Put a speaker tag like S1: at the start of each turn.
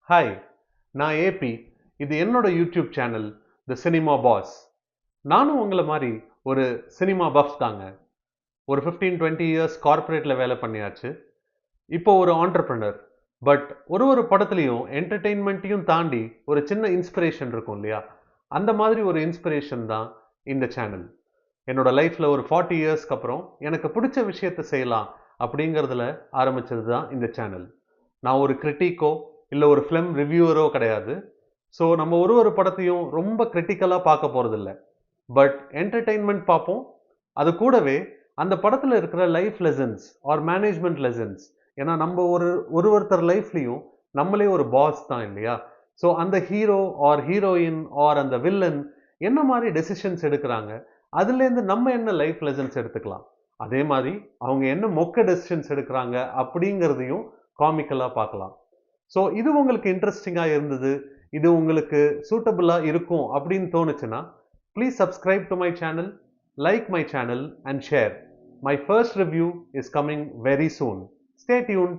S1: Hi, நான் AB. இது என்னோட YouTube channel the cinema boss. நானும் உங்களை மாதிரி ஒரு சினிமா பஃப் தாங்க. ஒரு 15-20 இயர்ஸ் கார்ப்பரேட்டில் வேலை பண்ணியாச்சு. இப்போ ஒரு ஆண்டர்பிரனர். பட் ஒரு படத்துலையும் என்டர்டெயின்மெண்ட்டையும் தாண்டி ஒரு சின்ன இன்ஸ்பிரேஷன் இருக்கும் இல்லையா? அந்த மாதிரி ஒரு இன்ஸ்பிரேஷன் தான் இந்த சேனல். என்னோட லைஃப்பில் ஒரு 40 இயர்ஸ்க்கு அப்புறம் எனக்கு பிடிச்ச விஷயத்தை செய்யலாம் அப்படிங்கிறதுல ஆரம்பிச்சது தான் இந்த சேனல். நான் ஒரு கிரிட்டிக்கோ இல்லை ஒரு ஃபிலிம் ரிவ்யூவரோ கிடையாது. ஸோ நம்ம ஒரு படத்தையும் ரொம்ப கிரிட்டிக்கலாக பார்க்க போகிறதில்ல. பட் என்டர்டெயின்மெண்ட் பார்ப்போம். அது கூடவே அந்த படத்தில் இருக்கிற life lessons or management lessons. ஏன்னா நம்ம ஒருத்தர் லைஃப்லையும் நம்மளே ஒரு பாஸ் தான் இல்லையா? ஸோ அந்த ஹீரோ ஆர் ஹீரோயின் ஆர் அந்த வில்லன் என்ன மாதிரி டெசிஷன்ஸ் எடுக்கிறாங்க, அதுலேருந்து நம்ம என்ன லைஃப் லெசன்ஸ் எடுத்துக்கலாம், அதே மாதிரி அவங்க என்ன மொக்க டெசிஷன்ஸ் எடுக்கிறாங்க அப்படிங்கிறதையும் காமிக்கலாக பார்க்கலாம். ஸோ இது உங்களுக்கு இன்ட்ரெஸ்டிங்காக இருந்தது, இது உங்களுக்கு சூட்டபுளாக இருக்கும் அப்படின்னு தோணுச்சுன்னா please subscribe to my channel, like my channel and share. My first review is coming very soon. Stay tuned.